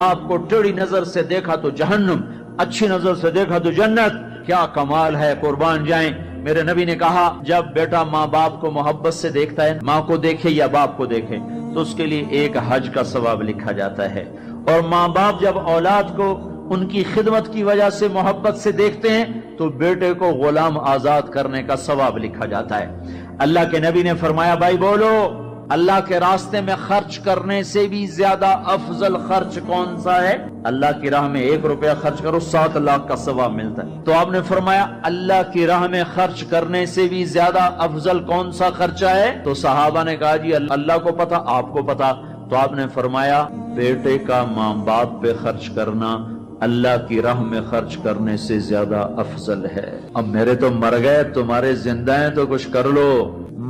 آپ کو ٹیڑھی نظر سے دیکھا تو جہنم، اچھی نظر سے دیکھا تو جنت. کیا کمال ہے، قربان جائیں. میرے نبی نے کہا جب بیٹا ماں باپ کو محبت سے دیکھتا ہے، ماں کو دیکھے یا باپ کو دیکھے، تو اس کے لیے ایک حج کا ثواب لکھا جاتا ہے. اور ماں باپ جب اولاد کو ان کی خدمت کی وجہ سے محبت سے دیکھتے ہیں تو بیٹے کو غلام آزاد کرنے کا ثواب لکھا جاتا ہے. اللہ کے نبی نے فرمایا، بھائی بولو، اللہ کے راستے میں خرچ کرنے سے بھی زیادہ افضل خرچ کون سا ہے؟ اللہ کی راہ میں 1 روپیہ خرچ کرو 7 لاکھ کا ثواب ملتا ہے. تو آپ نے فرمایا اللہ کی راہ میں خرچ کرنے سے بھی زیادہ افضل کون سا خرچہ ہے؟ تو صحابہ نے کہا جی اللہ کو پتا، آپ کو پتا. تو آپ نے فرمایا بیٹے کا ماں باپ پہ خرچ کرنا اللہ کی راہ میں خرچ کرنے سے زیادہ افضل ہے. اب میرے تو مر گئے، تمہارے زندہ ہیں تو کچھ کر لو،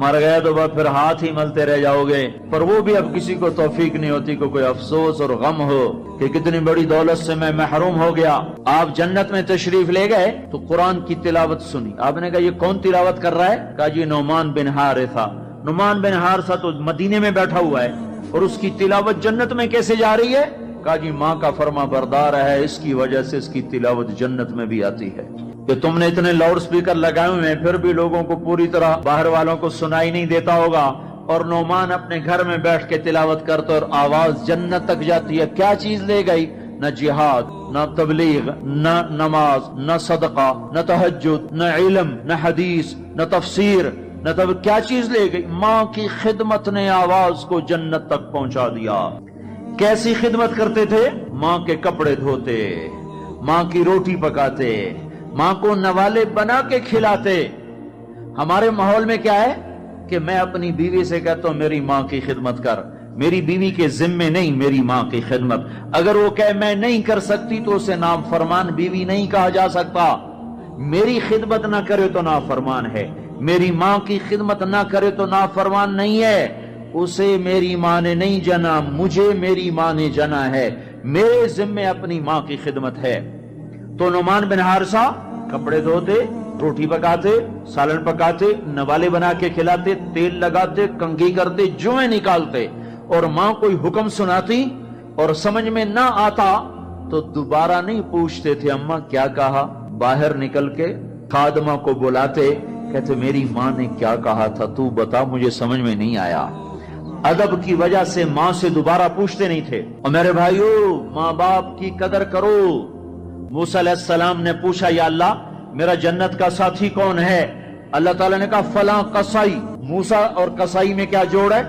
مر گئے تو پھر ہاتھ ہی ملتے رہ جاؤ گے. پر وہ بھی اب کسی کو توفیق نہیں ہوتی کہ کوئی افسوس اور غم ہو کہ کتنی بڑی دولت سے میں محروم ہو گیا. آپ جنت میں تشریف لے گئے تو قرآن کی تلاوت سنی. آپ نے کہا یہ کون تلاوت کر رہا ہے؟ کہا جی نعمان بن حارثہ. نعمان بن حارثہ تو مدینے میں بیٹھا ہوا ہے اور اس کی تلاوت جنت میں کیسے جا رہی ہے؟ کہا جی ماں کا فرما بردار ہے، اس کی وجہ سے اس کی تلاوت جنت میں بھی آتی ہے. کہ تم نے اتنے لاؤڈ سپیکر لگائے ہوئے ہیں پھر بھی لوگوں کو پوری طرح باہر والوں کو سنائی نہیں دیتا ہوگا، اور نعمان اپنے گھر میں بیٹھ کے تلاوت کرتا اور آواز جنت تک جاتی ہے. کیا چیز لے گئی؟ نہ جہاد، نہ تبلیغ، نہ نماز، نہ صدقہ، نہ تہجد، نہ علم، نہ حدیث، نہ تفسیر، نہ کیا چیز لے گئی؟ ماں کی خدمت نے آواز کو جنت تک پہنچا دیا. کیسی خدمت کرتے تھے؟ ماں کے کپڑے دھوتے، ماں کی روٹی پکاتے، ماں کو نوالے بنا کے کھلاتے. ہمارے ماحول میں کیا ہے کہ میں اپنی بیوی سے کہتا ہوں میری ماں کی خدمت کر. میری بیوی کے ذمے نہیں میری ماں کی خدمت. اگر وہ کہے میں نہیں کر سکتی تو اسے نافرمان بیوی نہیں کہا جا سکتا. میری خدمت نہ کرے تو نافرمان ہے، میری ماں کی خدمت نہ کرے تو نافرمان نہیں ہے. اسے میری ماں نے نہیں جنا، مجھے میری ماں نے جنا ہے. میرے ذمے اپنی ماں کی خدمت ہے. تو نعمان بن حارثہ کپڑے دھوتے، روٹی پکاتے، سالن پکاتے، نوالے بنا کے کھلاتے، تیل لگاتے، کنگھی کرتے، جوئیں نکالتے. اور ماں کوئی حکم سناتی اور سمجھ میں نہ آتا تو دوبارہ نہیں پوچھتے تھے اماں کیا کہا. باہر نکل کے خادمہ کو بلاتے، کہتے میری ماں نے کیا کہا تھا تو بتا، مجھے سمجھ میں نہیں آیا. ادب کی وجہ سے ماں سے دوبارہ پوچھتے نہیں تھے. اور میرے بھائیو، ماں باپ کی قدر کرو. موسیٰ علیہ السلام نے پوچھا یا اللہ میرا جنت کا ساتھی کون ہے؟ اللہ تعالیٰ نے کہا فلاں قصائی. موسیٰ اور قصائی میں کیا جوڑ ہے؟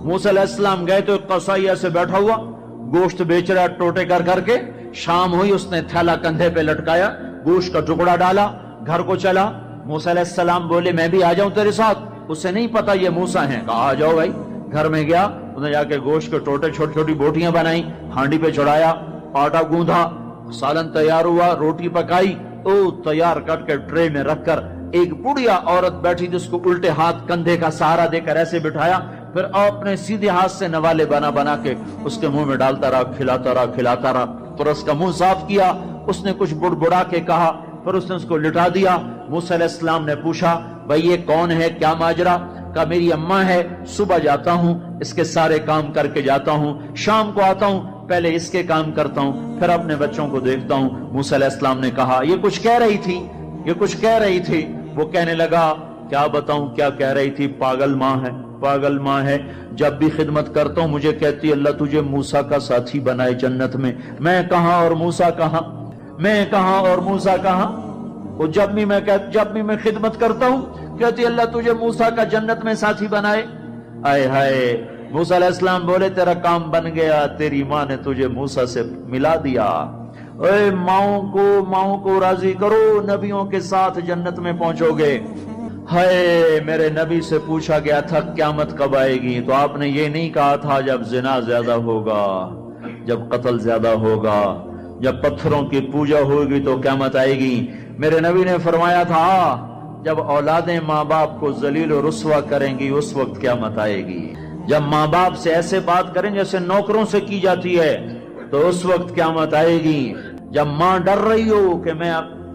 موسیٰ علیہ السلام گئے تو ایک قصائی ایسے بیٹھا ہوا گوشت بیچ رہا ٹوٹے کر کر کے. شام ہوئی، اس نے تھیلا کندھے پہ لٹکایا، گوشت کا ٹکڑا ڈالا، گھر کو چلا. موسیٰ علیہ السلام بولے میں بھی آ جاؤں تیرے ساتھ؟ اسے نہیں پتا یہ موسیٰ ہیں. کہا آ جاؤ بھائی. گھر میں گیا، انہوں نے جا کے گوشت کے ٹوٹے چھوٹی چھوٹی بوٹیاں بنائی، ہانڈی پہ چڑھایا، آٹا گوندھا، سالن تیار ہوا، روٹی پکائی، تیار کر کے ٹرے میں رکھ کر ایک بڑھیا عورت بیٹھی جس کو الٹے ہاتھ کندھے کا سہارا دے کر ایسے بٹھایا. پھر اپنے سیدھے ہاتھ سے نوالے بنا بنا کے اس کے منہ میں ڈالتا رہا، کھلاتا رہا کھلاتا رہا. پھر اس کا منہ صاف کیا، اس نے کچھ بڑبڑا کے کہا، پھر اس نے اس کو لٹا دیا. موسیٰ علیہ السلام نے پوچھا بھائی یہ کون ہے، کیا ماجرا؟ کہا میری اماں ہے، صبح جاتا ہوں اس کے سارے کام کر کے جاتا ہوں، شام کو آتا ہوں پہلے اس کے کام کرتا ہوں پھر اپنے بچوں کو دیکھتا ہوں. موسیٰ علیہ السلام نے کہا یہ کچھ کہہ رہی تھی، یہ کچھ کہہ رہی تھی. وہ کہنے لگا کیا بتاؤں کیا کہہ رہی تھی؟ پاگل ماں ہے، پاگل ماں ہے. جب بھی خدمت کرتا ہوں مجھے کہتی اللہ تجھے موسیٰ کا ساتھی بنائے جنت میں. میں کہاں اور موسیٰ کہاں، میں کہاں اور موسیٰ کہاں. وہ جب بھی میں خدمت کرتا ہوں کہتی اللہ تجھے موسیٰ کا جنت میں ساتھی بنائے. آئے ہائے. موسیٰ علیہ السلام بولے تیرا کام بن گیا، تیری ماں نے تجھے موسیٰ سے ملا دیا. اے ماؤں کو راضی کرو، نبیوں کے ساتھ جنت میں پہنچو گے. ہائے میرے نبی سے پوچھا گیا تھا قیامت کب آئے گی تو آپ نے یہ نہیں کہا تھا جب زنا زیادہ ہوگا، جب قتل زیادہ ہوگا، جب پتھروں کی پوجا ہوگی تو قیامت آئے گی. میرے نبی نے فرمایا تھا جب اولادیں ماں باپ کو ذلیل و رسوا کریں گی اس وقت قیامت آئے گی. جب ماں باپ سے ایسے بات کریں جیسے نوکروں سے کی جاتی ہے تو اس وقت قیامت آئے گی. جب ماں ڈر رہی ہو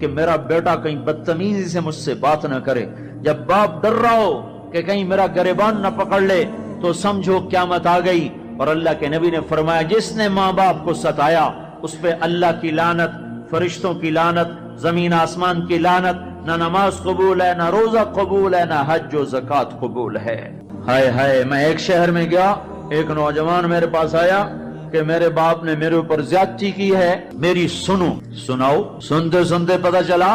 کہ میرا بیٹا کہیں بدتمیزی سے مجھ سے بات نہ کرے، جب باپ ڈر رہا ہو کہ کہیں میرا گریبان نہ پکڑ لے تو سمجھو قیامت آ گئی. اور اللہ کے نبی نے فرمایا جس نے ماں باپ کو ستایا اس پہ اللہ کی لعنت، فرشتوں کی لعنت، زمین آسمان کی لعنت، نہ نماز قبول ہے، نہ روزہ قبول ہے، نہ حج و زکوٰۃ قبول ہے۔ ہائے ہائے، میں ایک شہر میں گیا، ایک نوجوان میرے پاس آیا کہ میرے باپ نے میرے اوپر زیادتی کی ہے، میری سناؤ۔ سنتے سنتے پتہ چلا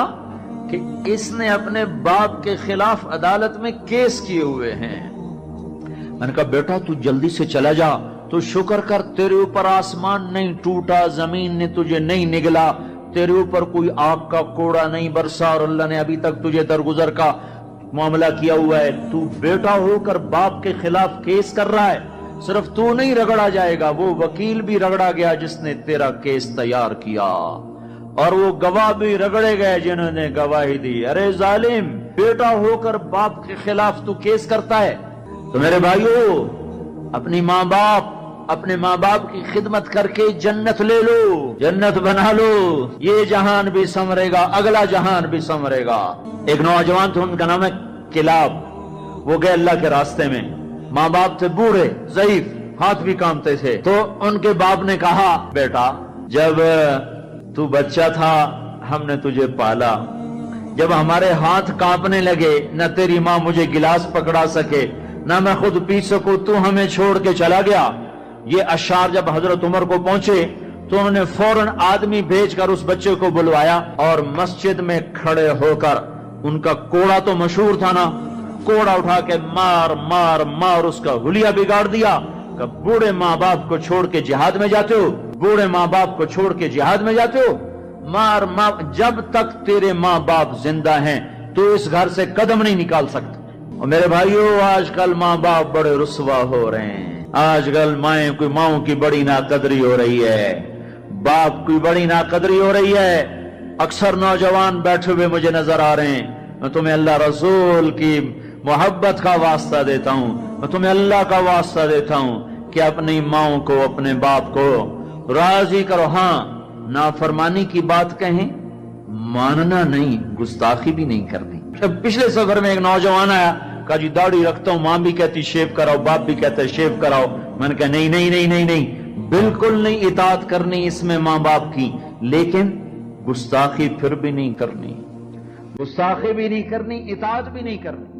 کہ اس نے اپنے باپ کے خلاف عدالت میں کیس کیے ہوئے ہیں۔ میں نے کہا بیٹا تو جلدی سے چلا جا، تو شکر کر تیرے اوپر آسمان نہیں ٹوٹا، زمین نے تجھے نہیں نگلا، تیرے اوپر کوئی آگ کا کوڑا نہیں برسا، اور اللہ نے ابھی تک تجھے درگزر کا معاملہ کیا ہوا ہے۔ تو بیٹا ہو کر باپ کے خلاف کیس کر رہا ہے، صرف تو نہیں رگڑا جائے گا، وہ وکیل بھی رگڑا گیا جس نے تیرا کیس تیار کیا، اور وہ گواہ بھی رگڑے گئے جنہوں نے گواہی دی۔ ارے ظالم، بیٹا ہو کر باپ کے خلاف تو کیس کرتا ہے۔ تو میرے بھائیو، اپنے ماں باپ کی خدمت کر کے جنت لے لو، جنت بنا لو، یہ جہان بھی سنورے گا، اگلا جہان بھی سنورے گا۔ ایک نوجوان تھے، ان کا نام ہے کلاب، وہ گئے اللہ کے راستے میں، ماں باپ تھے بوڑھے ضعیف، ہاتھ بھی کامتے تھے، تو ان کے باپ نے کہا بیٹا جب تو بچہ تھا ہم نے تجھے پالا، جب ہمارے ہاتھ کانپنے لگے نہ تیری ماں مجھے گلاس پکڑا سکے نہ میں خود پی سکوں، تو ہمیں چھوڑ کے چلا گیا۔ یہ اشعار جب حضرت عمر کو پہنچے تو انہوں نے فوراً آدمی بھیج کر اس بچے کو بلوایا، اور مسجد میں کھڑے ہو کر ان کا کوڑا تو مشہور تھا نا، کوڑا اٹھا کے مار مار مار اس کا حلیہ بگاڑ دیا کہ بوڑھے ماں باپ کو چھوڑ کے جہاد میں جاتے ہو، بوڑھے ماں باپ کو چھوڑ کے جہاد میں جاتے ہو، مار مار، جب تک تیرے ماں باپ زندہ ہیں تو اس گھر سے قدم نہیں نکال سکتے۔ اور میرے بھائیو، آج کل ماں باپ بڑے رسوا ہو رہے ہیں، آج کل ماؤں کی بڑی ناقدری ہو رہی ہے، باپ کی بڑی ناقدری ہو رہی ہے۔ اکثر نوجوان بیٹھے ہوئے مجھے نظر آ رہے ہیں، میں تمہیں اللہ رسول کی محبت کا واسطہ دیتا ہوں، میں تمہیں اللہ کا واسطہ دیتا ہوں کہ اپنی ماؤں کو، اپنے باپ کو راضی کرو۔ ہاں، نافرمانی کی بات کہیں، ماننا نہیں، گستاخی بھی نہیں کرنی۔ پچھلے سفر میں ایک نوجوان آیا، کہا جی داڑھی رکھتا ہوں، ماں بھی کہتی شیو کراؤ، باپ بھی کہتا ہے شیو کراؤ۔ میں نے کہا نہیں نہیں نہیں نہیں نہیں، بالکل نہیں اطاعت کرنی اس میں ماں باپ کی، لیکن گستاخی پھر بھی نہیں کرنی، گستاخی بھی نہیں کرنی، اطاعت بھی نہیں کرنی۔